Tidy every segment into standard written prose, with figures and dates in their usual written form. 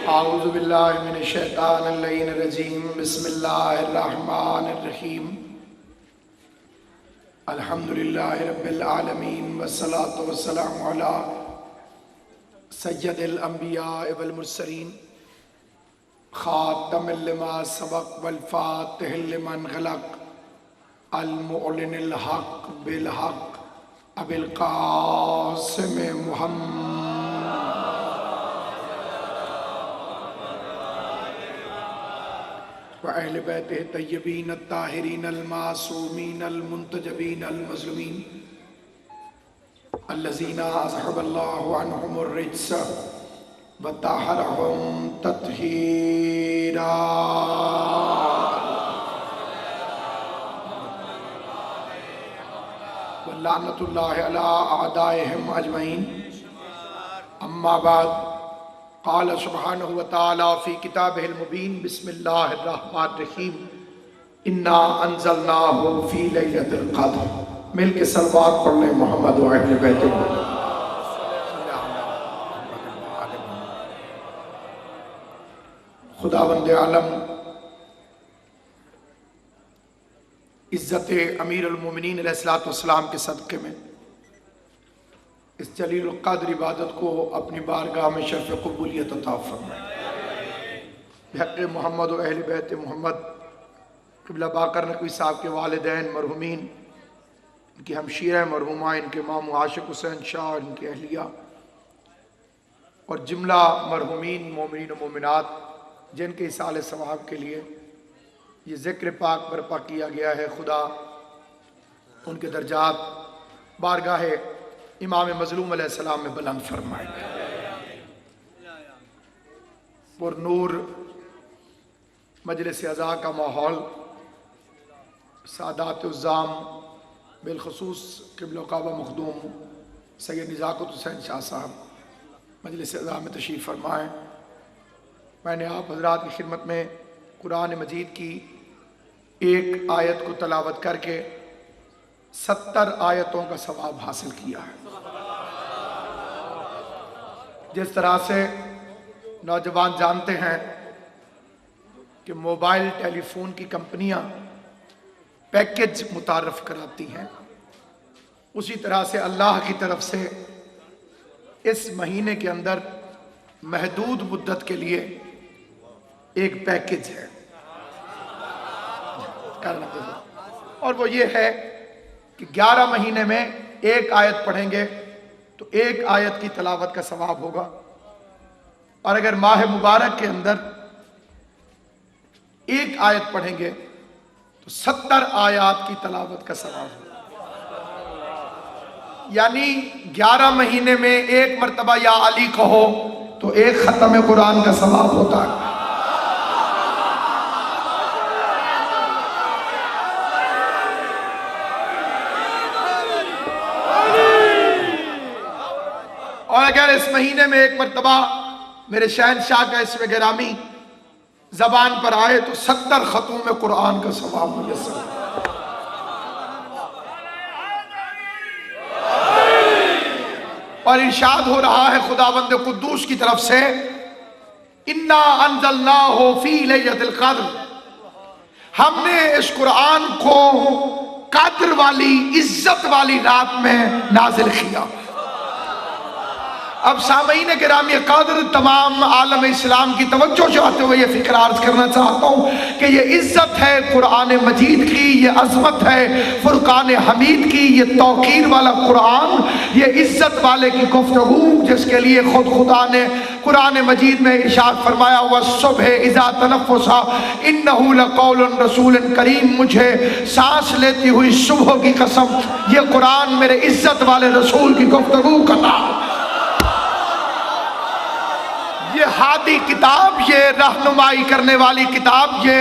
आऊज़ु बिल्लाहि मिनश शैतानिर रजीम। बिस्मिल्लाहिर रहमानिर रहीम। अल्हम्दुलिल्लाहि रब्बिल आलमीन वस्सलातु वस्सलामु अला सय्यदिल अंबिया वल मुरसलीन खातमिल लिमा सबक वल फातिहिल लिमन गलक अल मुअलिनिल हक बिल हक अबिल कासिम मुहम्मद व अहले बैतिहि तय्यबीन अत्ताहिरीन अल मासूमीन अल मुंतजबीन अल मज़लूमीन अल्लज़ीना अज़हबल्लाहु अन्हुमुर रिज्स व तहरहुम तत्हीरा। व लानतुल्लाहि अला अअदाइहिम अजमईन। अम्मा बाद क़ाल सुब्हानहु व तआला फ़ी किताबिहिल मुबीन। बिस्मिल्लाहिर रहमानिर रहीम। इन्ना अंज़लनाहु फ़ी लैलतिल क़द्र। मिल के सलवात पढ़ लें मोहम्मद व अहले बैत। खुदावंद आलम इज़्ज़त अमीरुल मोमिनीन अलैहिस्सलातु वस्सलाम के सदक़े में इस जलील क़द्र इबादत को अपनी बारगाह में शर्फ़ क़बूलियत अता फरमाए। हक़ मोहम्मद व अहले बैत मोहम्मद क़िबला बाकर नक़वी साहब के वालिदैन मरहूमीन, इनकी हमशीरा मरहूमा, इनके मामू आशिक़ हुसैन शाह, इनकी अहलिया और जुमला मरहूमीन मोमिनीन व मोमिनात जिनके इसाले सवाब के लिए ये ज़िक्र पाक बर्पा किया गया है, खुदा उनके दर्जात बारगाह इमाम मज़लूम अलैहिस्सलाम में बुलंद फरमाए। पुरनूर मजलिस अज़ा का माहौल, सादात उज़्ज़ाम बिलखुसूस क़िबला काबा मखदूम सैयद निज़ाकत हुसैन शाह साहब मजलिस अज़ा में तशरीफ़ फरमाएँ। मैंने आप हज़रात की खिदमत में कुरान मजीद की एक आयत को तलावत करके 70 आयतों का सवाब हासिल किया है। जिस तरह से नौजवान जानते हैं कि मोबाइल टेलीफोन की कंपनियां पैकेज मुतारफ़ कराती हैं, उसी तरह से अल्लाह की तरफ से इस महीने के अंदर महदूद मुद्दत के लिए एक पैकेज है और वो ये है कि 11 महीने में एक आयत पढ़ेंगे तो एक आयत की तलावत का सवाब होगा, और अगर माह मुबारक के अंदर एक आयत पढ़ेंगे तो 70 आयत की तलावत का सवाब होगा। यानी 11 महीने में एक मरतबा या अली कहो तो एक खत्म कुरान का सवाब होता है। और अगर इस महीने में एक मरतबा मेरे शहनशाह का इसमें गिरामी जबान पर आए तो 70 खतूम कुरान का सवाब मुयस्सर। और इरशाद हो रहा है खुदावंद कुद्दूस की तरफ से, इन्ना अंज़लनाहु फ़ी लैलतिल क़द्र। हमने इस कुरान को कद्र वाली, इज्जत वाली रात में नाजिल किया। अब सामईन गिरामी क़द्र तमाम आलम इस्लाम की तवज्जो चाहते हुए ये फिक्र अर्ज करना चाहता हूँ कि ये इज्जत है कुरान मजीद की, ये अजमत है फुरकान हमीद की, ये तौकीर वाला कुरान, ये इज्जत वाले की गुफ्तगू, जिसके लिए खुद खुदा ने कुरान मजीद में इरशाद फरमाया, हुआ सुबह इज़ा तनफ़्फ़ुसा इन्नहु लक़ौलुन रसूलुन करीम। मुझे सांस लेती हुई सुबह की कसम, ये कुरान मेरे इज्जत वाले रसूल की गुफ्तगू का नाम। ये हादी किताब, ये रहनुमाई करने वाली किताब, ये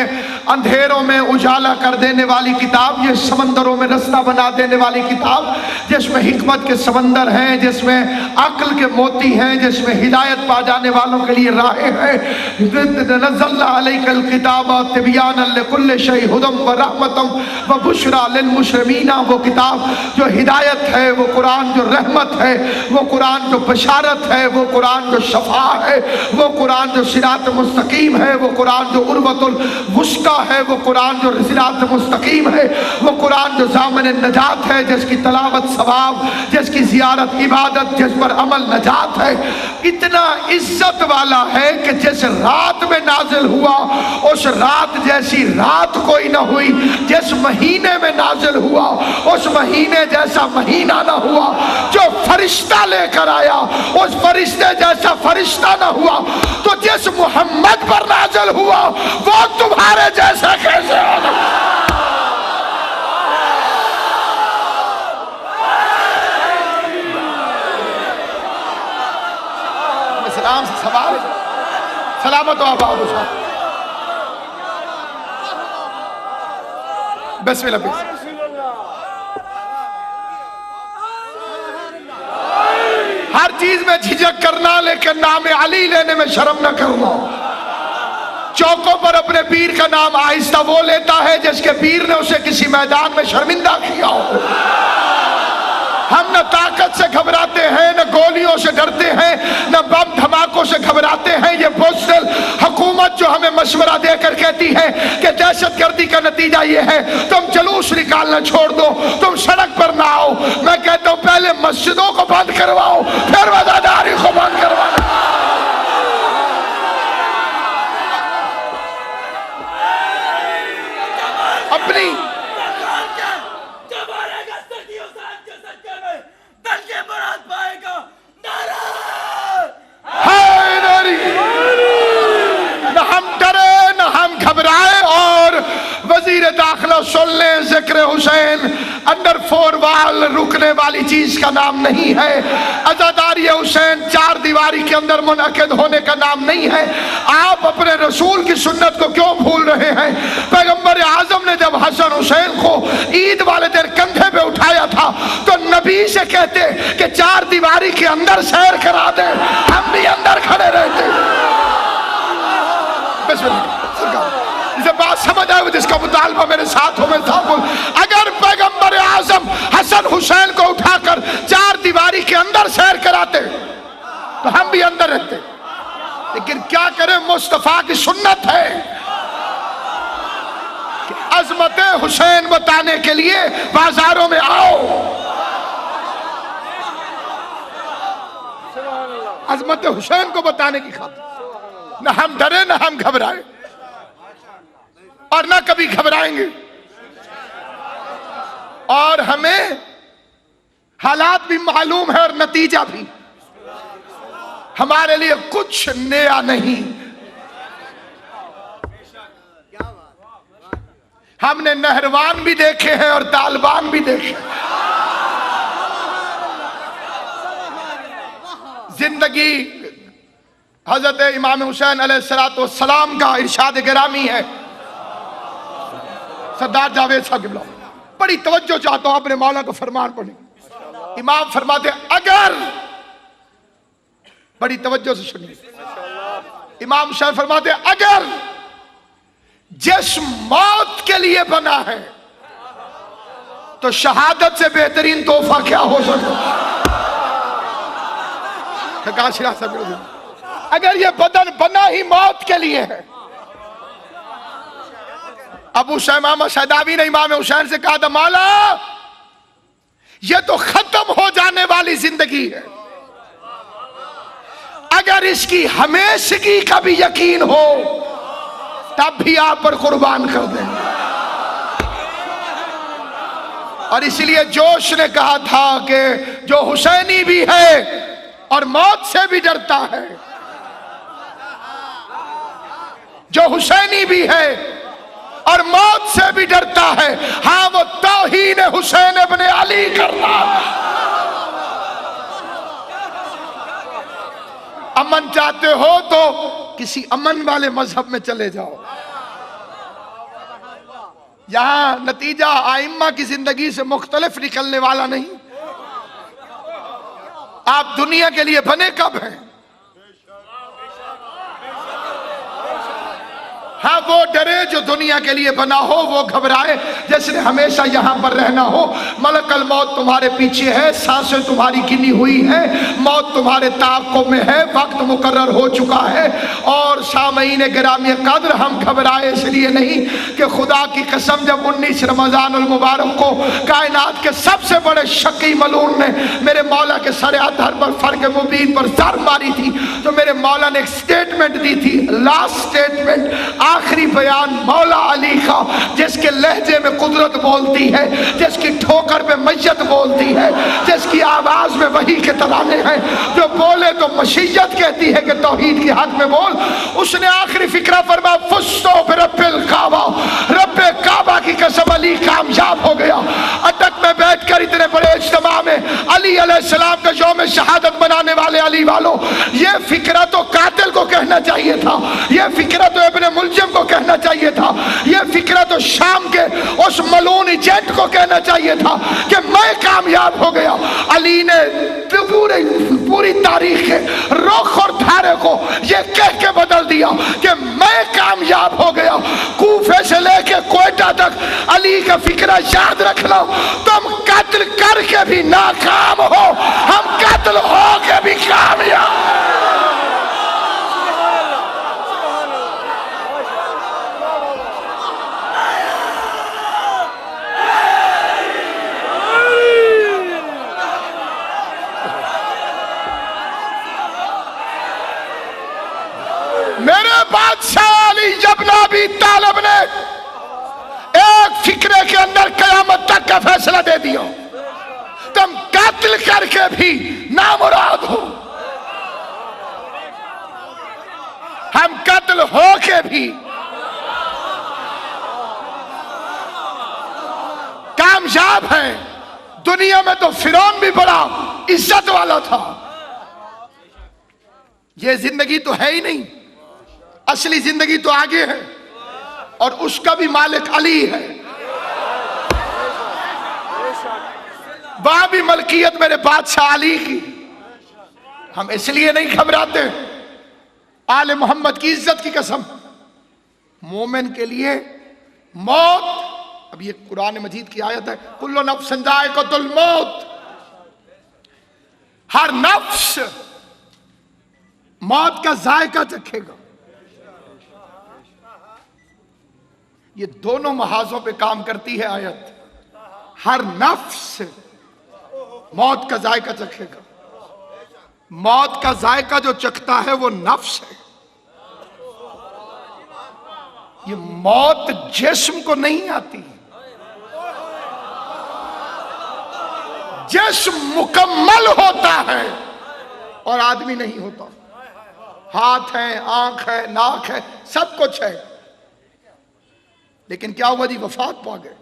अंधेरों में उजाला कर देने वाली किताब, ये समंदरों में रास्ता बना देने वाली किताब, जिसमें हिकमत के समंदर हैं, जिसमें अक्ल के मोती हैं, जिसमें हिदायत पा जाने वालों के लिए राहें हैं। नज़्ज़लना अलैकल किताब तिबयानन लिकुल्लि शै हुदम व रहमतम व बुशरा लिल मुस्लिमीन। वो किताब जो हिदायत है, वो कुरान जो रहमत है, वो कुरान जो बशारत है, वो कुरान जो शफा है, वो कुरान जो सिरात मुस्तकीम है, वो कुरान जो उर्वतुल वुस्का है, वो कुरान जो सिरात मुस्तकीम है, वो कुरान जो जामन नजात है, जिसकी तलावत सवाब, जिसकी जियारत इबादत, जिस पर अमल नजात है। इतना इज्जत वाला है कि जिस रात में नाजिल हुआ उस रात जैसी रात कोई ना हुई, जिस महीने में नाजिल हुआ उस महीने जैसा महीना ना हुआ, जो फरिश्ता लेकर आया उस फरिश्ते जैसा फरिश्ता ना हुआ, तो जिस मोहम्मद पर नाजिल हुआ वो तुम्हारे जैसा कैसे होगा? सलाम से सवाल सलामत हो आबाद बिस्मिल्लाह। हर चीज में झिझक करना, लेकिन नाम अली लेने में शर्म न करना। चौकों पर अपने पीर का नाम आहिस्ता वो लेता है जिसके पीर ने उसे किसी मैदान में शर्मिंदा किया हो। हम न ताकत से घबराते हैं, न गोलियों से डरते हैं, न बम धमाकों से घबराते हैं। ये बुज़दिल हुकूमत जो हमें मशवरा देकर कहती है कि दहशतगर्दी का नतीजा ये है तुम जुलूस निकालना छोड़ दो, तुम सड़क पर ना आओ, मैं कहता हूं पहले मस्जिदों को बंद करवाओ, फिर वज़ादारी को बंद करवाओ। अपनी न हम डरे न हम घबराए। और वजीर दाखिला सुन ले, जिक्र हुसैन अंडर 4 वाल रुकने वाली चीज का नाम नहीं है। अज़ादारी हुसैन 4 दीवारी के अंदर मुनअक्किद होने का नाम नहीं है। आप अपने रसूल की सुन्नत को क्यों भूल रहे हैं? पैगंबर आजम ने जब हसन हुसैन को ईद वाले दिन कंधे पे उठाया था तो नबी से कहते कि 4 दीवारी के अंदर सैर करा दे, हम भी अंदर खड़े रहते। इसे बात समझ आए जिसका मुतालबा मेरे साथ हो, मैं साथ हूं। अगर पैगंबर आजम हसन हुसैन को उठाकर 4 दीवारी के अंदर सैर कराते तो हम भी अंदर रहते, लेकिन क्या करें, मुस्तफा की सुन्नत है कि अजमत हुसैन बताने के लिए बाजारों में आओ। अजमत हुसैन को बताने की खातिर न हम डरे न हम घबराए और न कभी घबराएंगे। और हमें हालात भी मालूम है और नतीजा भी। हमारे लिए कुछ नया नहीं। हमने नहरवान भी देखे हैं और तालिबान भी देखे। जिंदगी हजरत इमाम हुसैन अलैहिस्सलाम का इरशाद गिरामी है। सरदार जावेद साहब की बड़ी तवज्जो चाहता हूं, अपने मौला को फरमान पढ़े। इमाम फरमाते अगर, बड़ी तवज्जो से सुनिए, इमाम शाह फरमाते अगर जिस मौत के लिए बना है तो शहादत से बेहतरीन तोहफा क्या हो सकता। अगर ये बदन बना ही मौत के लिए है। अबू शमामा सदावी ने इमाम हुसैन से कहा था मौला ये तो खत्म हो जाने वाली जिंदगी है, अगर इसकी हमेशगी का भी यकीन हो तब भी आप पर कुर्बान कर दें। और इसलिए जोश ने कहा था कि जो हुसैनी भी है और मौत से भी डरता है, जो हुसैनी भी है और मौत से भी डरता है, हाँ वो तौहीन हुसैन इब्ने अली करना। अमन चाहते हो तो किसी अमन वाले मजहब में चले जाओ। यहां नतीजा आइम्मा की जिंदगी से मुख्तलिफ निकलने वाला नहीं। आप दुनिया के लिए बने कब हैं? हाँ, वो डरे जो दुनिया के लिए बना हो, वो घबराए जिसने हमेशा यहां पर रहना हो। मलकल मौत तुम्हारे पीछे है, सांसें तुम्हारी गिनी हुई है, मौत तुम्हारे ताक़ों में है, वक्त मुकर्रर हो चुका है। और सामईन गिरामी कद्र, हम घबराए इसलिए नहीं कि खुदा की कसम जब 19 रमजानुल मुबारक को कायनात के सबसे बड़े शकी मलून ने मेरे मौला के सर अधर पर फर्क मुबीन पर सर मारी थी, तो मेरे मौला ने एक स्टेटमेंट दी थी, लास्ट स्टेटमेंट, आखिरी बयान मौला अली का, जिसके लहजे में कुदरत बोलती है, जिसकी ठोकर पे मैयत बोलती है, जिसकी आवाज में वही के तराने हैं, जो बोले तो मशीयत कहती है कि तौहीद के हक में बोल। उसने आखिरी फिक्रा फरमा, फुस्तो बिरब्बिल काबा, रब्बे काबा की कसम अली कामयाब हो गया। अटक में बैठकर इतने बड़े इज्तिमा में अली अलैहिस्सलाम का यौम शहादत मनाने वाले अली वालों, ये फिक्रा तो कातिल को कहना चाहिए था, ये फिक्रा तो इब्ने मुलजिम को कहना चाहिए था, यह फिक्रा तो शाम के उस मलून एजेंट को कहना चाहिए था कि मैं कामयाब हो गया। अली ने पूरी तारीख के रुख और धारे को यह कह के बदल दिया कि मैं कामयाब हो गया। कूफे से लेके कोयटा तक अली का फिक्रा याद रखना, तुम कत्ल करके भी नाकाम हो, हम कत्ल हो के भी कामयाब। मेरे बादशाह अली इब्न अबी तालिब ने एक फिक्रे के अंदर कयामत तक का फैसला दे दिया, तुम कत्ल करके भी नामुराद हो, हम कत्ल हो के भी कामयाब हैं। दुनिया में तो फिरौन भी बड़ा इज्जत वाला था, ये जिंदगी तो है ही नहीं, असली जिंदगी तो आगे है, और उसका भी मालिक अली है। वहां भी मलकियत मेरे बादशाह अली की। हम इसलिए नहीं घबराते, आले मोहम्मद की इज्जत की कसम, मोमिन के लिए मौत, अब ये कुरान मजीद की आयत है, कुल्लु नफ्सिन जायक़तुल मौत, हर नफ्स मौत का जायका चखेगा। ये दोनों महाजों पे काम करती है आयत, हर नफ्स मौत का जायका चखेगा। मौत का जायका जो चखता है वो नफ्स है। ये मौत जिस्म को नहीं आती, जिस्म मुकम्मल होता है और आदमी नहीं होता। हाथ है, आंख है, नाक है, सब कुछ है, लेकिन क्या हुआ जी, वफात पा गए।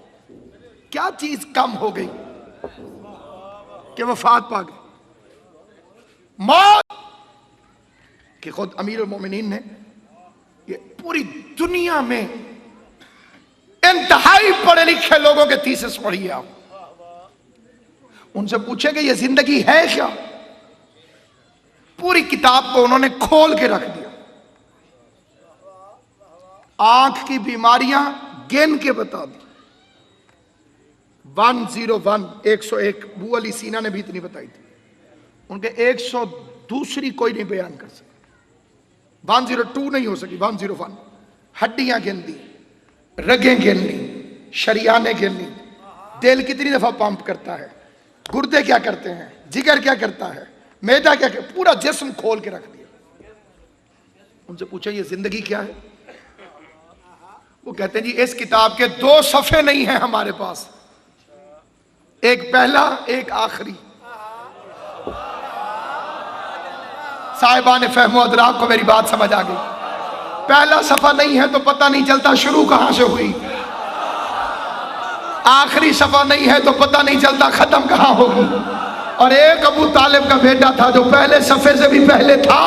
क्या चीज कम हो गई कि वफात पा गए? मौत कि खुद अमीरुल मोमिनीन ने ये पूरी दुनिया में इंतहाई पढ़े लिखे लोगों के थीसिस पढ़ी है। आप उनसे पूछेंगे ये जिंदगी है क्या, पूरी किताब को उन्होंने खोल के रख दिया। आंख की बीमारियां गिन के बता दी, 101 101 बू अली सीना ने भी इतनी बताई थी, उनके 100 दूसरी कोई नहीं बयान कर सका। 102 नहीं हो सकी, 101 हड्डियां गिन दी, रगें गिन ली, शरियाने गिन ली, दिल कितनी दफा पंप करता है, गुर्दे क्या करते हैं, जिगर क्या करता है, मैदा क्या करता, पूरा जिस्म खोल के रख दिया। उनसे पूछा ये जिंदगी क्या है? वो कहते हैं जी इस किताब के 2 सफ़े नहीं हैं हमारे पास, एक पहला एक आखिरी। साहिबान फहमो अदराक को मेरी बात समझ आ गई। पहला सफा नहीं है तो पता नहीं चलता शुरू कहां से हुई, आखिरी सफा नहीं है तो पता नहीं चलता खत्म कहां होगी। और एक अबू तालिब का बेटा था जो पहले सफे से भी पहले था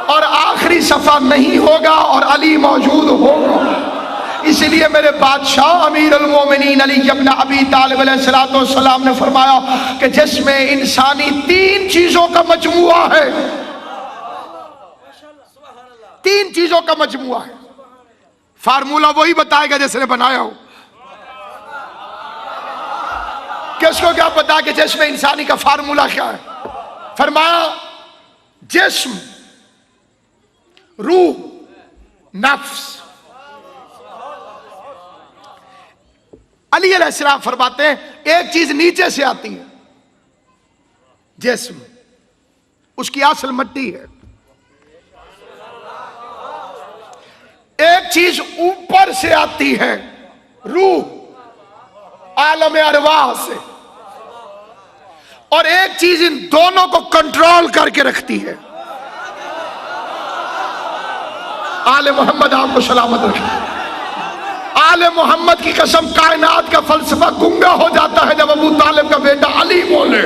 और आखिरी खाली सफा नहीं होगा और अली मौजूद होगा। इसलिए मेरे बादशाह अमीर अल मोमिनीन अली इब्न अबी तालिब अलैहिस्सलाम ने फरमाया कि जिसमें इंसानी 3 चीजों का मजमुआ है, 3 चीजों का मजमुआ है। फार्मूला वही बताएगा जिसने बनाया हो। किसको क्या पता कि जिस्म इंसानी का फार्मूला क्या है? फरमाया जिस्म, रूह, नफ्स। अली अलैहिस्सलाम फरमाते हैं एक चीज नीचे से आती है, जिस्म, उसकी असल मिट्टी है। एक चीज ऊपर से आती है, रूह, आलम अरवाह से, और एक चीज इन दोनों को कंट्रोल करके रखती है। आले मोहम्मद आपको सलामत रखे। आले मोहम्मद की कसम, कायनात का फलसफा गुंगा हो जाता है जब अबू तालिब का बेटा अली बोले,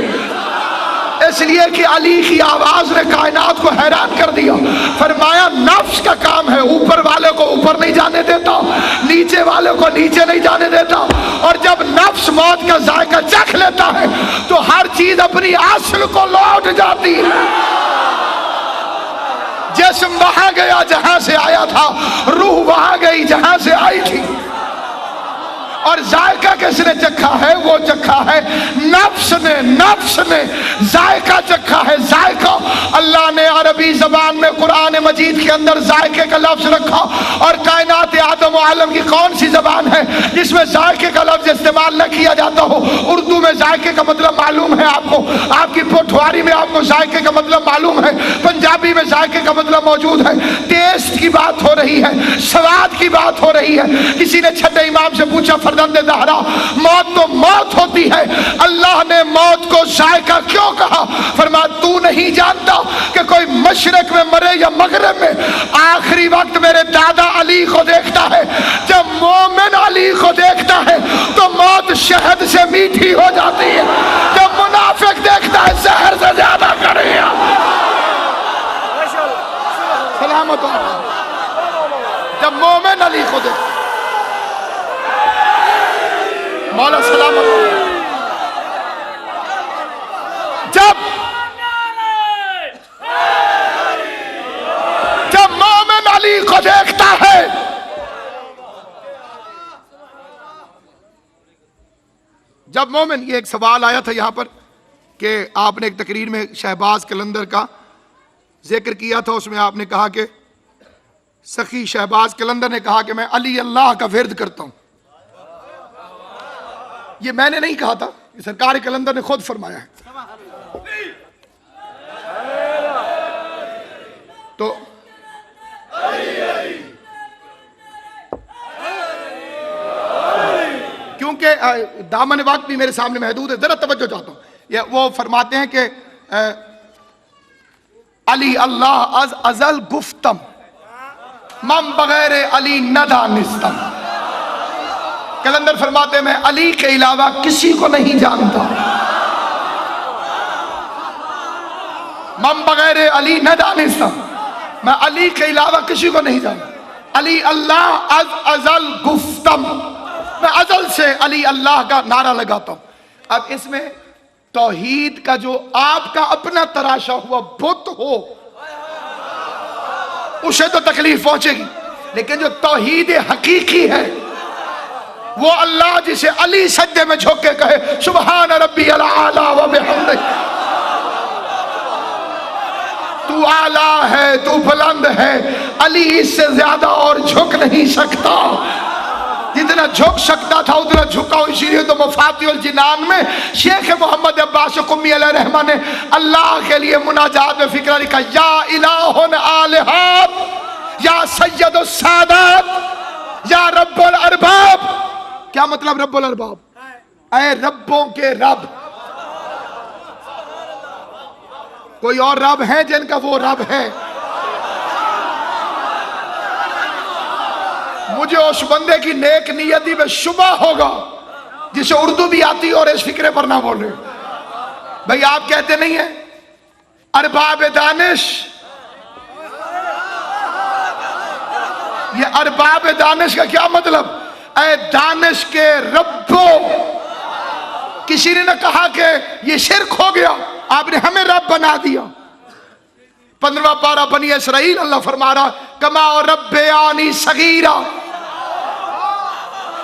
इसलिए कि अली की आवाज ने कायनात को हैरान कर दिया। फरमाया नफ्स का काम है, ऊपर वाले को ऊपर नहीं जाने देता, नीचे वाले को नीचे नहीं जाने देता, और जब नफ्स मौत का जायका चख लेता है तो हर चीज अपनी असल को लौट जाती है। जिस्म वहां गया जहां से आया था, रूह वहां गई जहां से आई थी, और जायका किसने चखा है? वो चखा है नफ्स ने। नफ्स ने जायका चखा है। जायका अल्लाह ने अरबी जबान में कुरान मजीद के अंदर जायके का लफ्ज रखा, और कायनात आदम व आलम की कौन सी जबान है जिसमें जायके का लफ्ज इस्तेमाल न किया जाता हो? उर्दू में जायके का मतलब मालूम है आपको, आपकी पोठवारी में आपको जायके का मतलब मालूम है, पंजाबी में जायके का मतलब मौजूद है। टेस्ट की बात हो रही है, स्वाद की बात हो रही है। किसी ने छठे इमाम से पूछा, फरजंद ज़हरा, मौत तो मौत होती है, अल्लाह ने मौत को जायका क्यों कहा? फरमाया तू नहीं जानता कि कोई मशरक में मरे या मगरब में, आखिरी वक्त मेरे दादा अली को देखता है। जब मोमिन अली को देखता है तो मौत शहद से मीठी हो जाती है, जब मुनाफिक देखता है जहर से ज्यादा कड़वी। सलामत हो। जब मोमिन अली को देखता, मौला सलामत हो। जब मोमिन अली को देखता है, जब मोमिन, ये एक सवाल आया था यहां पर कि आपने एक तकरीर में शहबाज कलंदर का जिक्र किया था, उसमें आपने कहा कि सखी शहबाज कलंदर ने कहा कि मैं अली अल्लाह का विर्द करता हूं। ये मैंने नहीं कहा था, ये सरकार कलंदर ने खुद फरमाया है। तो क्योंकि दामन वक्त भी मेरे सामने महदूद है, जरा तवज्जो चाहता हूं। ये वो फरमाते हैं कि अली अल्लाह अज अजल गुफ्तम मम बगैर अली न दानिस्तम। कलंदर फरमाते हैं मैं अली के अलावा किसी को नहीं जानता। मम बगैर अली न दानिस्तम, मैं अली के अलावा किसी को नहीं जानता। अली अल्लाह अज अजल गुफ्तम, मैं अजल से अली अल्लाह का नारा लगाता हूं। अब इसमें तौहीद का जो आपका अपना तराशा हुआ बुत हो, उसे तो तकलीफ पहुंचेगी, लेकिन जो तौहीद हकीकी है वो अल्लाह जिसे अली सज्जे में झोंक के कहे सुबहान रब्बी अल आला व बिहम्दिही, तू आला है, तू बुलंद है, अली इससे ज्यादा और झुक नहीं सकता। जितना झुक सकता था उतना झुका। इसीलिए तो मफातिहुल जिनान में शेख मोहम्मद अब्बास कुम्मी अलैहि रहमा ने अल्लाह के लिए मुनाजात में फिक्र लिखा, या इलाहुन आलिहात, या सय्यदुस सादात, या रब्बुल अरबाब। क्या मतलब रब्बुल अरबाब? ऐ रब्बों के रब। कोई और रब है जिनका वो रब है? मुझे उस बंदे की नेक नियति में शुबा होगा जिसे उर्दू भी आती और इस फिक्रे पर ना बोले। भाई आप कहते नहीं है अरबाब दानिश अरबाब दानिश का क्या मतलब? ऐ दानिश के रब्बो। किसी ने कहा कि ये शिर्क हो गया, आपने हमें रब बना दिया। 15वां पारा बनी इसराइल, अल्लाह फरमा रहा कमा और रब्बे आनी सगीरा,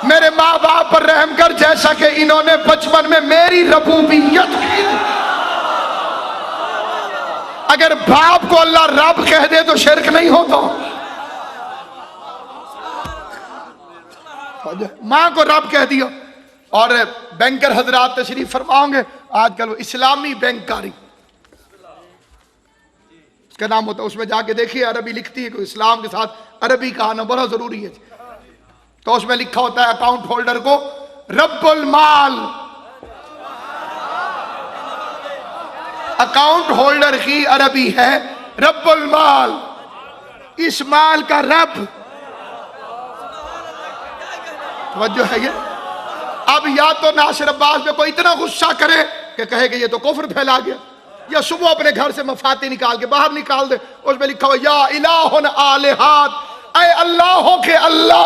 मेरे माँ बाप पर रहम कर जैसा कि इन्होंने बचपन में मेरी रबूबियत की। अगर बाप को अल्लाह रब कह दे तो शिर्क नहीं होता। माँ को रब कह दिया। और बैंकर हजरात तशरीफ फरमाओगे, आजकल वो इस्लामी बैंककारी उसका नाम होता है, उसमें जाके देखिए अरबी लिखती है, कोई इस्लाम के साथ अरबी का आना बड़ा जरूरी है। तो उसमें लिखा होता है अकाउंट होल्डर को रब्बुल माल, अकाउंट होल्डर की अरबी है रब्बुल माल, इस माल का रब। तवज्जो है ये। अब या तो नासिर अब्बास में कोई इतना गुस्सा करे कि कहे कि ये तो कुफ्र फैला गया, या सुबह अपने घर से मफाती निकाल के बाहर निकाल दे, उसमें लिखा हुआ या इलाहुन आलिहात, ऐ अल्लाहों के अल्लाह।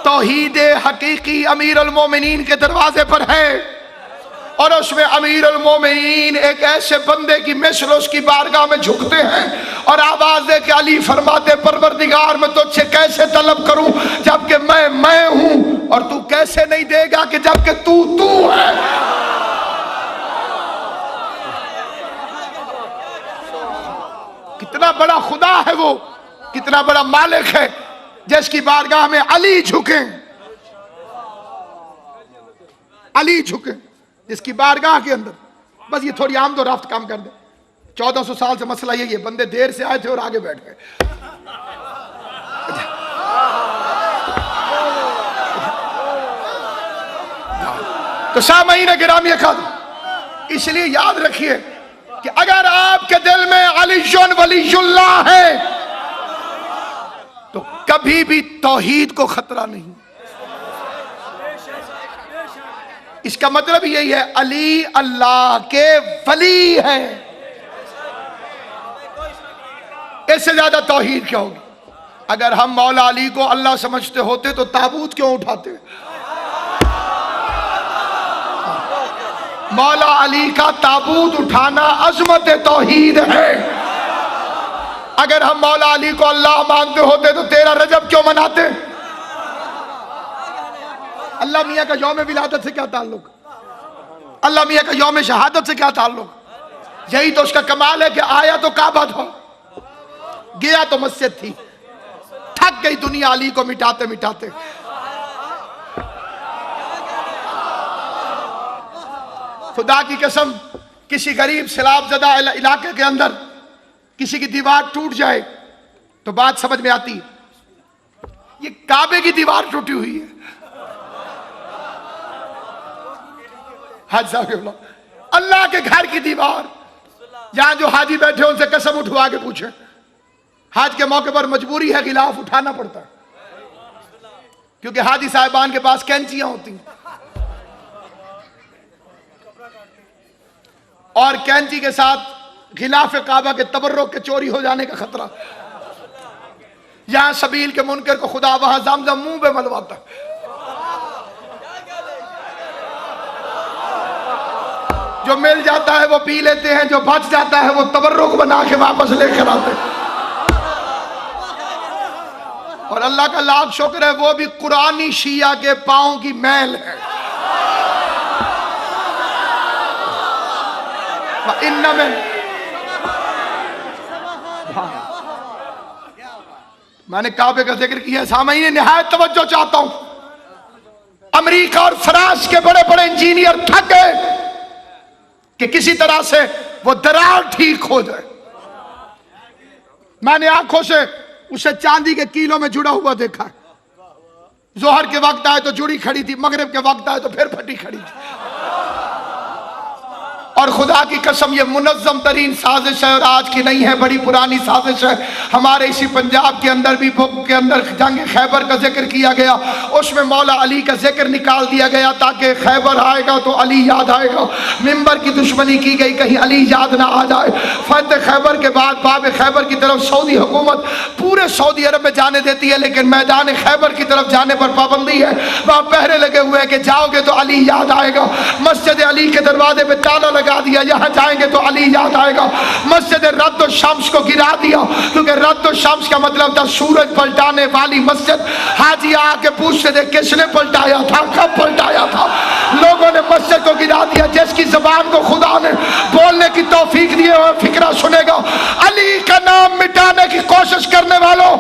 तौहीद हकीकी अमीर अल मोमिनीन के दरवाजे पर है, और उसमें अमीर अल मोमिनीन एक ऐसे बंदे की मिसल उसकी बारगाह में झुकते हैं और आवाज दे के अली फरमाते परवरदिगार मैं तुझसे कैसे तलब करूं जबकि मैं हूं, और तू कैसे नहीं देगा कि जबकि तू है। कितना बड़ा खुदा है वो, कितना बड़ा मालिक है जिसकी बारगाह में अली झुके, अली झुके जिसकी बारगाह के अंदर। बस ये थोड़ी आमद और रफ्त कम कर दे। 1400 साल से मसला यही है, बंदे देर से आए थे और आगे बैठ गए। तो सामईन गिरामी खाद, इसलिए याद रखिए कि अगर आपके दिल में अलीयुन वलीयुल्लाह है तो कभी भी तौहीद को खतरा नहीं। इसका मतलब यही है अली अल्लाह के वली है, इससे ज्यादा तौहीद क्या होगी? अगर हम मौला अली को अल्लाह समझते होते तो ताबूत क्यों उठाते? मौला अली का ताबूत उठाना अजमत तौहीद है। अगर हम मौला अली को अल्लाह मानते होते तो 13 रजब क्यों मनाते? अल्लाह मियाँ का यौम विलादत से क्या ताल्लुक? अल्लाह मियाँ का यौम शहादत से क्या ताल्लुक? यही तो उसका कमाल है कि आया तो काबा था, गया तो मस्जिद थी, थक गई दुनिया अली को मिटाते मिटाते। खुदा की कसम, किसी गरीब सैलाबज़दा इलाके के अंदर किसी की दीवार टूट जाए तो बात समझ में आती है। ये काबे की दीवार टूटी हुई है। हाजी साहब, अल्लाह के घर की दीवार, जहां जो हाजी बैठे उनसे कसम उठवा के पूछे। हाज के मौके पर मजबूरी है, गिलाफ उठाना पड़ता है, क्योंकि हाजी साहिबान के पास कैंचियां होती हैं और कैंची के साथ गिलाफ काबा के तबर्रुक के चोरी हो जाने का खतरा। यहां सबील के मुनकर को खुदा वहां जमजम मुंह पे मलवाता। जो मिल जाता है वो पी लेते हैं, जो बच जाता है वो तबर्रुक बना के वापस लेकर आते हैं। और अल्लाह का लाख शुक्र है वो भी कुरानी शिया के पांव की मैल है। इनमें मैंने काबे का जिक्र किया, सामईन निहायत तवज्जो चाहता हूं। अमेरिका और फ्रांस के बड़े बड़े इंजीनियर थक गए कि किसी तरह से वो दरार ठीक हो जाए। मैंने आंखों से उसे चांदी के कीलों में जुड़ा हुआ देखा। जोहर के वक्त आए तो जुड़ी खड़ी थी, मगरिब के वक्त आए तो फिर फटी खड़ी थी। और खुदा की कसम ये मुनज़्ज़म तरीन साजिश है और आज की नहीं है, बड़ी पुरानी साजिश है। हमारे इसी पंजाब के अंदर भी बुक के अंदर जंग खैबर का जिक्र किया गया, उसमें मौला अली का जिक्र निकाल दिया गया ताकि खैबर आएगा तो अली याद आएगा। मिंबर की दुश्मनी की गई कहीं अली याद ना आ जाए। फतह खैबर के बाद बाब खैबर की तरफ सऊदी हुकूमत पूरे सऊदी अरब में जाने देती है, लेकिन मैदान खैबर की तरफ जाने पर पाबंदी है। वहाँ पहरे लगे हुए हैं कि जाओगे तो अली याद आएगा। मस्जिद अली के दरवाजे पे ताला लगा दिया, यहाँ जाएंगे तो अली याद आएगा। मस्जिद रद्द शम्स को गिरा दिया, क्योंकि रद्द शम्स का मतलब था सूरज पलटाने वाली मस्जिद। हाजी आके पूछते थे किसने पलटाया था, कब पलटाया था। लोगों ने मस्जिद को गिरा दिया। जिसकी जबान को खुदा ने बोलने की तौफीक दी है फिक्रा सुनेगा। अली का नाम मिटाने की कोशिश करने वालों,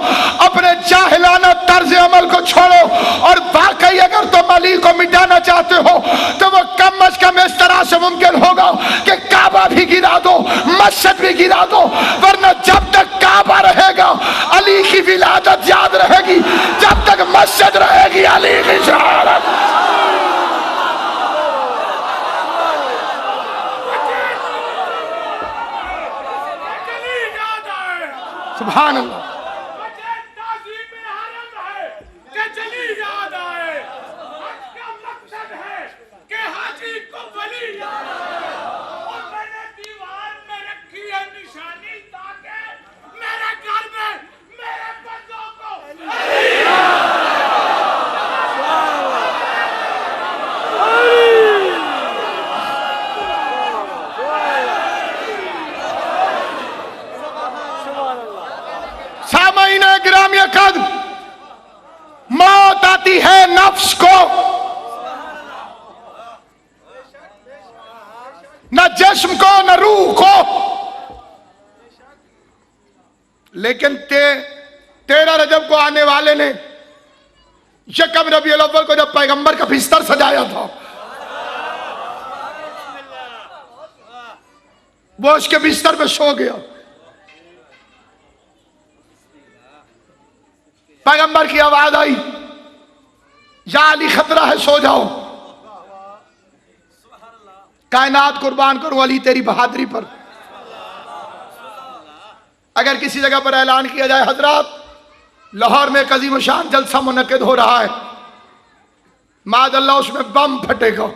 अपने जाहिलाना तर्ज अमल को छोड़ो और वाकई अगर तुम अली को मिटाना चाहते हो तो वो कम अज कम इस तरह से मुमकिन होगा कि काबा भी गिरा दो, मस्जिद भी गिरा दो, वरना जब तक काबा रहेगा अली की विलादत याद रहेगी, जब तक मस्जिद रहेगी अली की शहादत। सुभान अल्लाह। मौत आती है नफ्स को, न जिस्म को न रूह को, लेकिन 13 रजब को आने वाले ने यकम रबीउल अव्वल को जब पैगंबर का बिस्तर सजाया था, वो उसके बिस्तर पे सो गया। पैगंबर की आवाज आई, या अली खतरा है सो जाओ। कायनात कुर्बान करो अली तेरी बहादुरी पर। अगर किसी जगह पर ऐलान किया जाए हजरात लाहौर में एक अजीम शान जलसा मुनक्किद हो रहा है, मादअल्लाह उसमें बम फटेगा,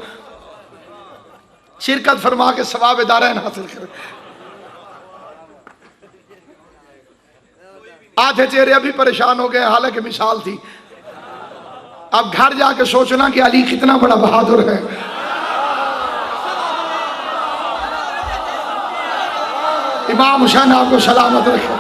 शिरकत फरमा के सवाब दारैन हासिल करें। आधे चेहरे अभी परेशान हो गए, हालांकि मिसाल थी। अब घर जाके सोचना कि अली कितना बड़ा बहादुर है। इमाम हुसैन आपको सलामत रखे।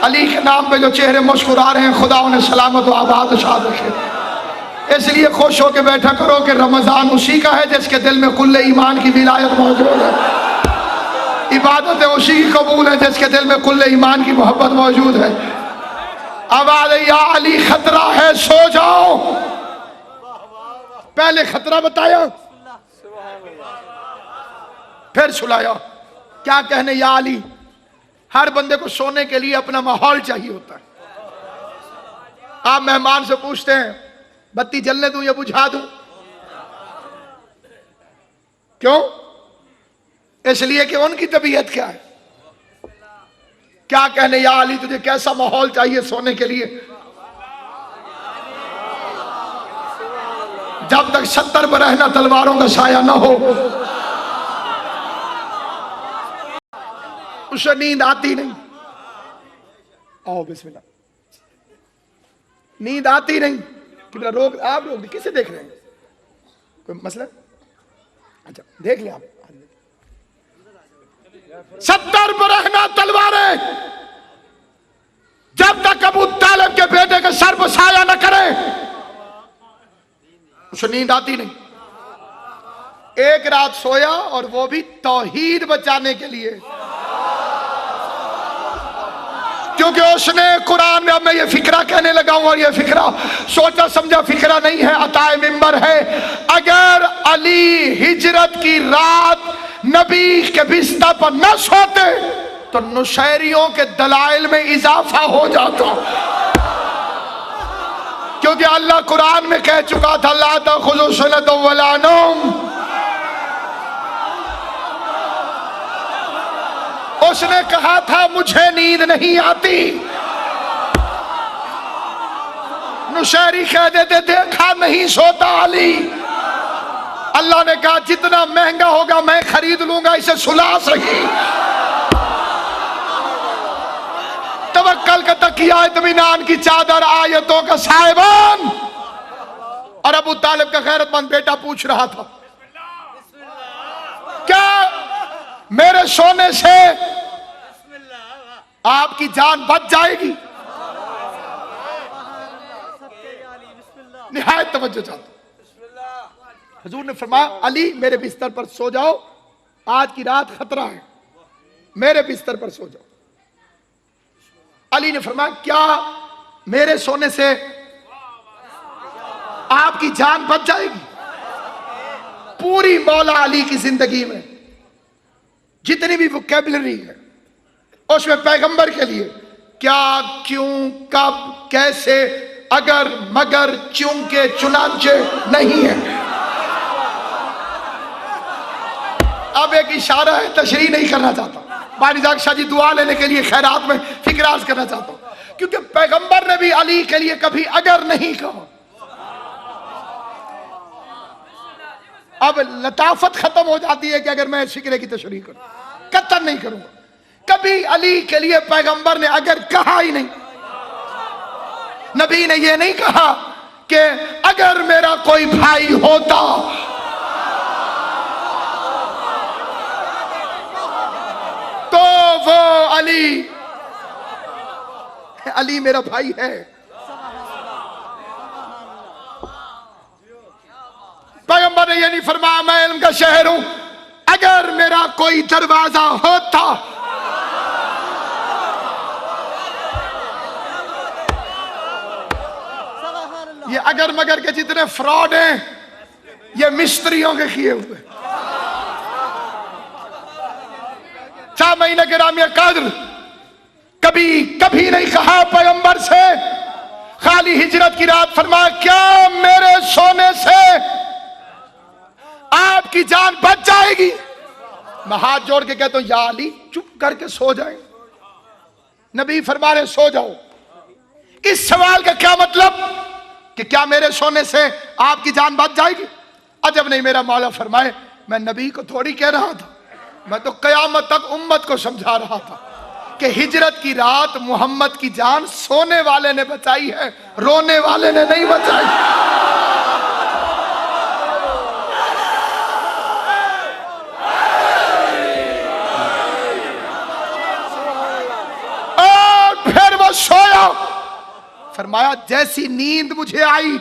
अली के नाम पे जो चेहरे मुस्कुरा रहे हैं, खुदा उन्हें सलामत व आबाद शाद रखे। इसलिए खुश होकर बैठा करो कि रमजान उसी का है जिसके दिल में कुल्ले ईमान की विलायत मौजूद है। इबादत उसी की कबूल है जिसके दिल में कुल्ले ईमान की मोहब्बत मौजूद है। आवाज या अली खतरा है सो जाओ। पहले खतरा बताया, फिर सुलाया। क्या कहने या अली। हर बंदे को सोने के लिए अपना माहौल चाहिए होता है। आप मेहमान से पूछते हैं बत्ती जलने दूं या बुझा दूं, क्यों? इसलिए कि उनकी तबीयत क्या है। क्या कहने या अली तुझे कैसा माहौल चाहिए सोने के लिए। जब तक 70 पर रहना तलवारों का साया ना हो उसे नींद आती नहीं। आओ बिस्मिल्लाह। नींद आती नहीं कि रोक, आप लोग किसे देख रहे हैं, कोई मसला? अच्छा देख लिया आप। 70 पर रहना तलवारें, जब तक अबू तालिब के बेटे के सर पर साया न करे उसे नींद आती नहीं। एक रात सोया और वो भी तौहीद बचाने के लिए, क्योंकि उसने कुरान में, अब मैं ये फिक्रा कहने लगा हूं और ये फिक्रा सोचा समझा फिक्रा नहीं है, अताए मिंबर है। अगर अली हिजरत की रात नबी के बिस्तर पर न सोते तो नुशैरियों के दलाइल में इजाफा हो जाता, क्योंकि अल्लाह कुरान में कह चुका था ला तखुज़ू सुन्नतुन वला नौम। उसने कहा था मुझे नींद नहीं आती, नुशैरी कह देते देखा नहीं सोता अली। अल्लाह ने कहा जितना महंगा होगा मैं खरीद लूंगा, इसे सुला सही। तवक्कल का तकिया, इत्मीनान की चादर, आयतों का साहिबान। और अबू तालिब का गैरतमंद बेटा पूछ रहा था क्या मेरे सोने से आपकी जान बच जाएगी? निहायत तवज्जो चाहता। हुजूर ने फरमाया अली मेरे बिस्तर पर सो जाओ, आज की रात खतरा है, मेरे बिस्तर पर सो जाओ। अली ने फरमाया क्या मेरे सोने से आपकी जान बच जाएगी? पूरी मौला अली की जिंदगी में जितनी भी वोकैबुलरी है उसमें पैगंबर के लिए क्या, क्यों, कब, कैसे, अगर, मगर, चूंकि, चुनांचे नहीं है। अब एक इशारा है, तशरीह नहीं करना चाहता। बानिजाक शाह जी दुआ लेने के लिए खैरात में फिक्र अर्ज करना चाहता हूं, क्योंकि पैगंबर ने भी अली के लिए कभी अगर नहीं कहा। अब लताफत खत्म हो जाती है कि अगर मैं फिक्रे की तशरीह करूं, कतई नहीं करूंगा। कभी अली के लिए पैगंबर ने अगर कहा ही नहीं। नबी ने यह नहीं कहा कि अगर मेरा कोई भाई होता तो वो अली, अली मेरा भाई है। पैगंबर ने यह नहीं फरमाया मैं इल्म का शहर हूं, अगर मेरा कोई दरवाजा होता। ये अगर मगर के जितने फ्रॉड हैं ये मिस्त्रियों के किए हुए। 4 महीने के रामिया कद्र कभी कभी नहीं कहा पैगंबर से, खाली हिजरत की रात फरमाया क्या मेरे सोने से आपकी जान बच जाएगी? मैं हाथ जोड़ के कहता हूं या अली चुप करके सो जाए। नबी फरमा रहे सो जाओ। इस सवाल का क्या मतलब कि क्या मेरे सोने से आपकी जान बच जाएगी? अजब नहीं मेरा मौला फरमाए मैं नबी को थोड़ी कह रहा था, मैं तो कयामत तक उम्मत को समझा रहा था कि हिजरत की रात मोहम्मद की जान सोने वाले ने बचाई है, रोने वाले ने नहीं बचाई। और फिर वो सोया। फरमाया जैसी नींद मुझे आई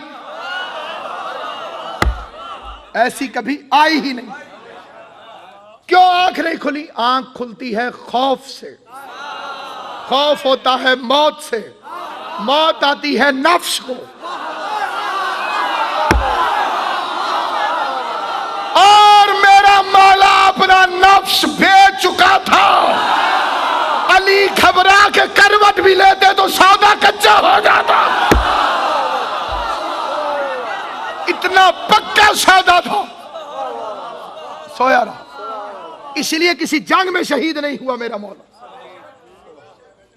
ऐसी कभी आई ही नहीं। क्यों आंख नहीं खुली? आंख खुलती है खौफ से। खौफ होता है मौत से, मौत आती है नफ्स को। और मेरा मौला अपना नफ्स बेच चुका था। अली घबरा के करवट भी लेते तो सौदा कच्चा हो जाता। इतना पक्का सौदा था। सोया रहा, इसलिए किसी जंग में शहीद नहीं हुआ मेरा मौला।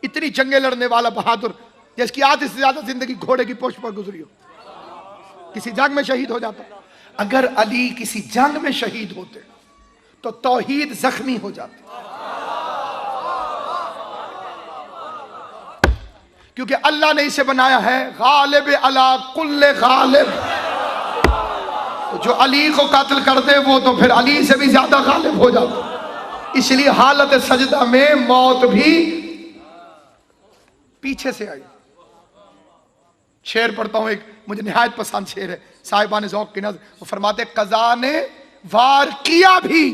इतनी जंगें लड़ने वाला बहादुर, जिसकी आधे से ज्यादा जिंदगी घोड़े की पोस्ट पर गुजरी हो, किसी जंग में शहीद हो जाता। अगर अली किसी जंग में शहीद होते तो तौहीद जख्मी हो जाती, क्योंकि अल्लाह ने इसे बनाया है गालिब अला कुल्ले गालिब। जो अली को कत्ल कर दे वो तो फिर अली से भी ज्यादा गालिब हो जाता। इसलिए हालत सजदा में मौत भी पीछे से आई। शेर पढ़ता हूं, एक मुझे निहायत पसंद शेर है, साहिबान ज़ौक़ की नज़र। वो फरमाते कज़ा ने वार किया भी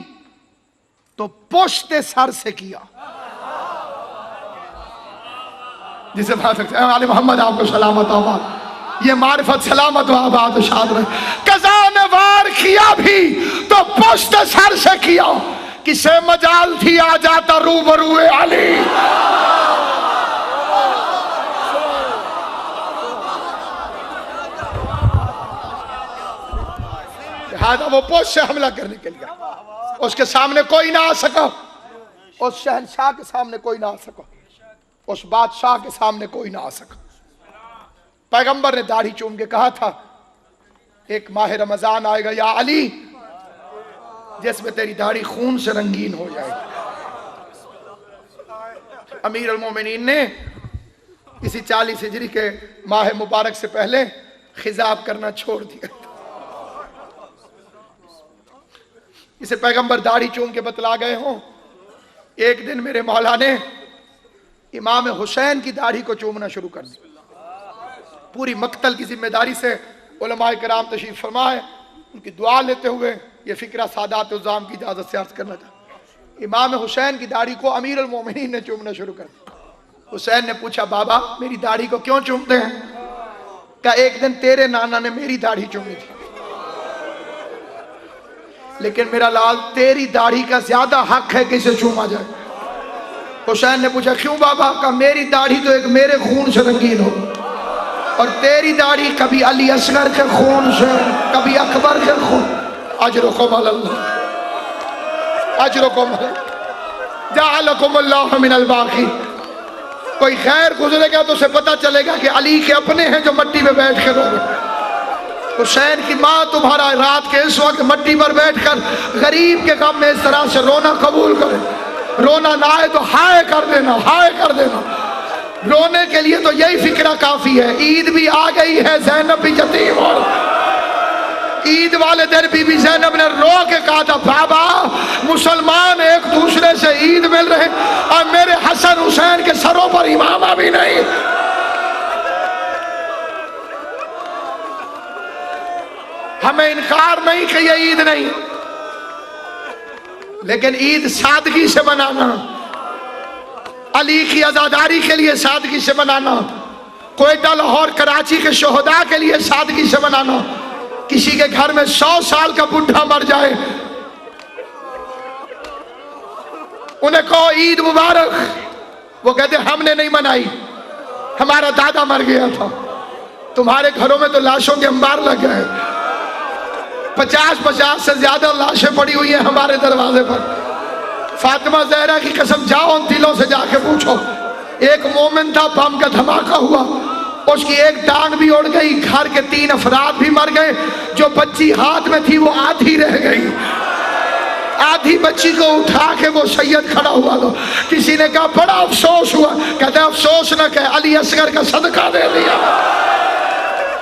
तो पुश्ते सर से किया। जिसे बात सकते हैं आले मोहम्मद आपको सलामत आबाद, ये मारिफत सलामत आबाद शाद रहे। कज़ा ने वार किया भी तो पुश्ते सर से किया, किसे मजाल थी आ जाता रूबरू अली। लिहाजा वो पोस्ट से हमला करने के लिए उसके सामने कोई ना आ सका। उस शहनशाह के सामने कोई ना आ सका, उस बादशाह के सामने कोई ना आ सका। पैगंबर ने दाढ़ी चूम के कहा था एक माह रमजान आएगा या अली जिसमें तेरी दाढ़ी खून से रंगीन हो जाएगी। अमीर अल मोमिनीन ने इसी 40 हिजरी के माह मुबारक से पहले खिजाब करना छोड़ दिया। इसे पैगंबर दाढ़ी चूम के बतला गए हों। एक दिन मेरे मौला ने इमाम हुसैन की दाढ़ी को चूमना शुरू कर दिया। पूरी मक्तल की जिम्मेदारी से उलमाए किराम तशरीफ फरमाए, उनकी दुआ लेते हुए ये फिक्रा सादात उज़्ज़ाम की इजाजत से अर्ज करना चाहता। इमाम हुसैन की दाढ़ी को अमीर अल मोमिनीन ने चूमना शुरू कर दिया। हुसैन ने पूछा, बाबा मेरी दाढ़ी को क्यों चूमते हैं? क्या एक दिन तेरे नाना ने मेरी दाढ़ी चूमी थी, लेकिन मेरा लाल तेरी दाढ़ी का ज्यादा हक है कि इसे चूमा जाए। हुसैन ने पूछा क्यों बाबा? का मेरी दाढ़ी तो एक मेरे खून से रंगीन हो और तेरी दाढ़ी कभी अली असगर के खून से, कभी अकबर के खून। अजरुकुम अल्लाह, अजरुकुम जअलकुमुल्लाहु मिनल बाकी। कोई खैर गुजरेगा तो उसे पता चलेगा कि अली के अपने हैं जो मट्टी में बैठ कर रोगे। हुसैन की माँ तुम्हारा रात के इस वक्त मट्टी पर बैठकर गरीब के गम में इस तरह से रोना कबूल करे। रोना ना आए तो हाय कर देना, हाय कर देना। रोने के लिए तो यही फिक्रा काफी है। ईद भी आ गई है, ज़ैनब भी यतीम, और ईद वाले दिन बीबी ज़ैनब ने रो के कहा था बाबा मुसलमान एक दूसरे से ईद मिल रहे और मेरे हसन हुसैन के सरों पर इमामा भी नहीं। हमें इनकार नहीं कि ये ईद नहीं, लेकिन ईद सादगी से मनाना, अली की आजादारी के लिए सादगी से मनाना, कोयटा लाहौर कराची के शोहदा के लिए सादगी से मनाना। किसी के घर में 100 साल का बुढ़ा मर जाए, उन्हें कहो ईद मुबारक, वो कहते हमने नहीं मनाई, हमारा दादा मर गया था। तुम्हारे घरों में तो लाशों के अंबार लग गए, 50 से ज्यादा लाशें पड़ी हुई हैं हमारे दरवाजे पर। फातिमा ज़हरा की कसम, जाओ उन दिलों से जाके पूछो। एक मोमिन था, बम का धमाका हुआ, उसकी एक टांग भी उड़ गई, घर के 3 अफराद भी मर गए, जो बच्ची हाथ में थी वो आधी रह गई। आधी बच्ची को उठा के वो सैयद खड़ा हुआ, तो किसी ने कहा बड़ा अफसोस हुआ। कहते अफसोस न कहे, अली असगर का सदका दे दिया।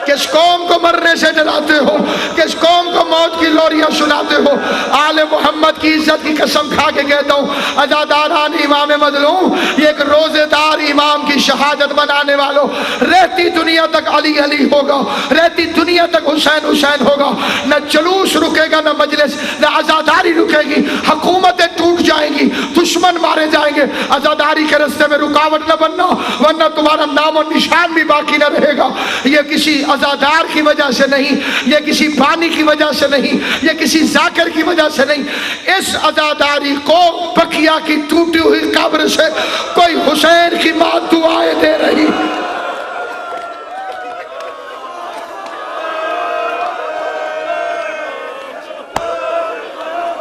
किस कौम को मरने से डराते हो, किस कौम को मौत की लोरियां सुनाते हो? आले मोहम्मद की इज्जत की कसम खा के कहता हूँ, अज़ादारान इमाम मज़लूम, ये एक रोजेदार इमाम की शहादत बनाने वालों, रहती दुनिया तक अली अली होगा, रहती दुनिया तक हुसैन हुसैन होगा। न जुलूस रुकेगा, न मजलिस, न आज़ादारी रुकेगी। हुकूमतें टूट जाएंगी, दुश्मन मारे जाएंगे। आज़ादारी के रास्ते में रुकावट न बनना, वरना तुम्हारा नाम और निशान भी बाकी न रहेगा। ये किसी आज़ादार की वजह से नहीं, ये किसी बानी की वजह से नहीं, ये किसी जाकिर की वजह से नहीं। इस आज़ादारी को बकिया की टूटी हुई कब्र से कोई हुसैन की मां दुआएं दे रही।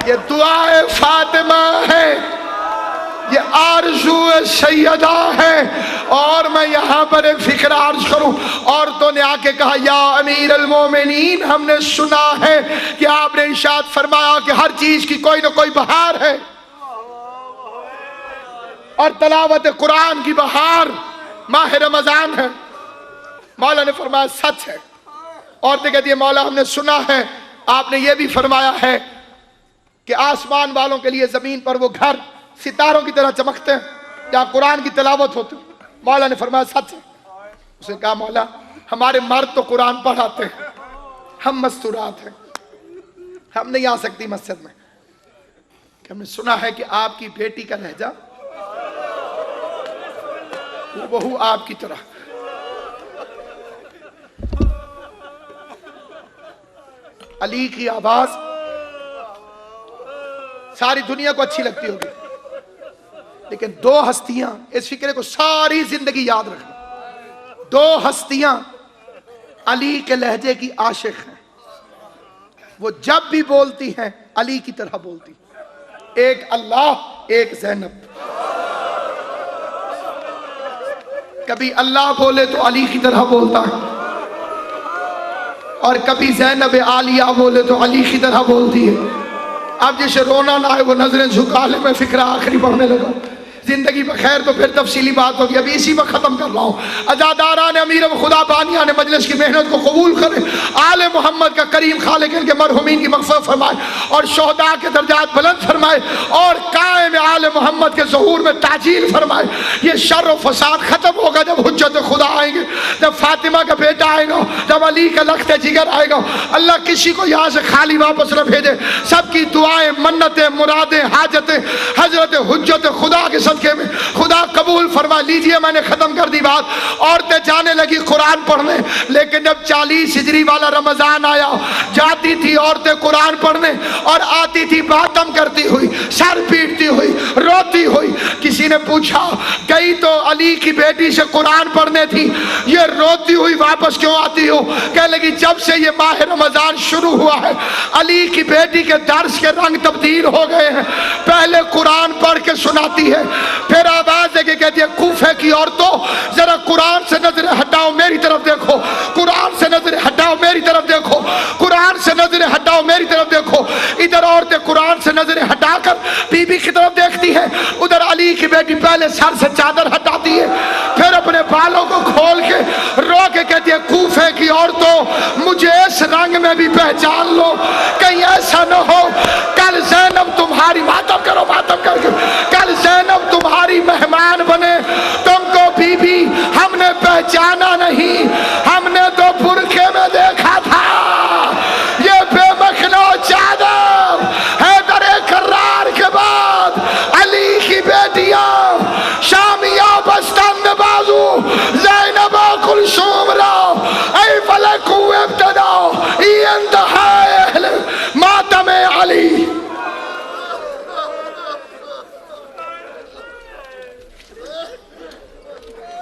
ये दुआए फातिमा है, ये आरज़ू सैयदा है। और मैं यहाँ पर एक फिक्र अर्ज करूँ, औरतों ने आके कहा या अमीर अल मोमिनीन, हमने सुना है कि आपने इरशाद फरमाया कि हर चीज की कोई ना कोई बहार है, और तलावत कुरान की बहार माह रमजान है। मौला ने फरमाया सच है। औरतें कहती है मौला हमने सुना है, आपने ये भी फरमाया है कि आसमान वालों के लिए जमीन पर वो घर सितारों की तरह चमकते हैं जहाँ कुरान की तिलावत होती। मौला ने फरमाया सच है। उसने कहा मौला हमारे मर्द तो कुरान पढ़ाते हैं, हम मस्तूरात हैं, हम नहीं आ सकती मस्जिद में। हमने सुना है कि आपकी बेटी का लहजा बहू आपकी तरह। अली की आवाज सारी दुनिया को अच्छी लगती होगी, लेकिन दो हस्तियां, इस फिक्रे को सारी जिंदगी याद रखना, दो हस्तियां अली के लहजे की आशिक हैं। वो जब भी बोलती हैं अली की तरह बोलती, एक अल्लाह, एक ज़ैनब। कभी अल्लाह बोले तो अली की तरह बोलता है, और कभी ज़ैनब आलिया बोले तो अली की तरह बोलती है। अब जिसे रोना ना आए वो नजरें झुका ले। मैं फिक्रा आखिरी पढ़ने लगा, जिंदगी में खैर तो फिर तफसीली बात होगी, अभी इसी में खत्म कर रहा हूँ। अजादारा ने अमीर खुदा बानिया ने मजलिस की मेहनत को कबूल करे, आले मोहम्मद का करीम खालिक इनके मरहुमीन की मग़फ़िरत फरमाए और शोहदा के दर्जात बुलंद फरमाए और कायम आले मोहम्मद के ज़हूर में ताजील फरमाए। ये शर और फसाद खत्म होगा जब हुज्जत खुदा आएंगे, जब फातिमा का बेटा आएगा, जब अली का लख्त जिगर आएगा। अल्लाह किसी को यहाँ से खाली वापस न भेजे, सबकी दुआएं, मन्नतें, मुरादें, हाजतें हजरत हुज्जत खुदा के सदके में खुदा कबूल फरमा लीजिए। मैंने खत्म कर दी बात। औरतें जाने लगी कुरान पढ़ने, लेकिन जब 40 हिजरी वाला रमजान आया, जाती थी औरतें कुरान पढ़ने और आती थी बातम करती हुई, सर पीटती हुई, रोती हुई। किसी ने पूछा, गई तो अली की बेटी से कुरान पढ़ने थी, ये रोती हुई वापस क्यों आती हो? कह लगी जब से ये माह रमजान शुरू हुआ है, अली की बेटी के दर्स के रंग तब्दील हो गए हैं। पहले कुरान पढ़ के सुनाती है, फिर आवाज देके कहती है, कूफे की औरतों जरा कुरान से नजरें हटाओ, मेरी तरफ देखो, कुरान से नजरें हटाओ, मेरी तरफ देखो, कुरान से नजरें हटाओ, मेरी तरफ देखो। इधर औरतें कुरान से नजरें हटाकर बीबी की तरफ देखती है, उधर अली की बेटी पहले सर से चादर हटाती है, फिर अपने बालों को खोल के रो के कहती है, कूफे की औरतों मुझे इस रंग में भी पहचान लो, कहीं ऐसा न हो कल ज़ैनब तुम्हारी मातम करो, मातम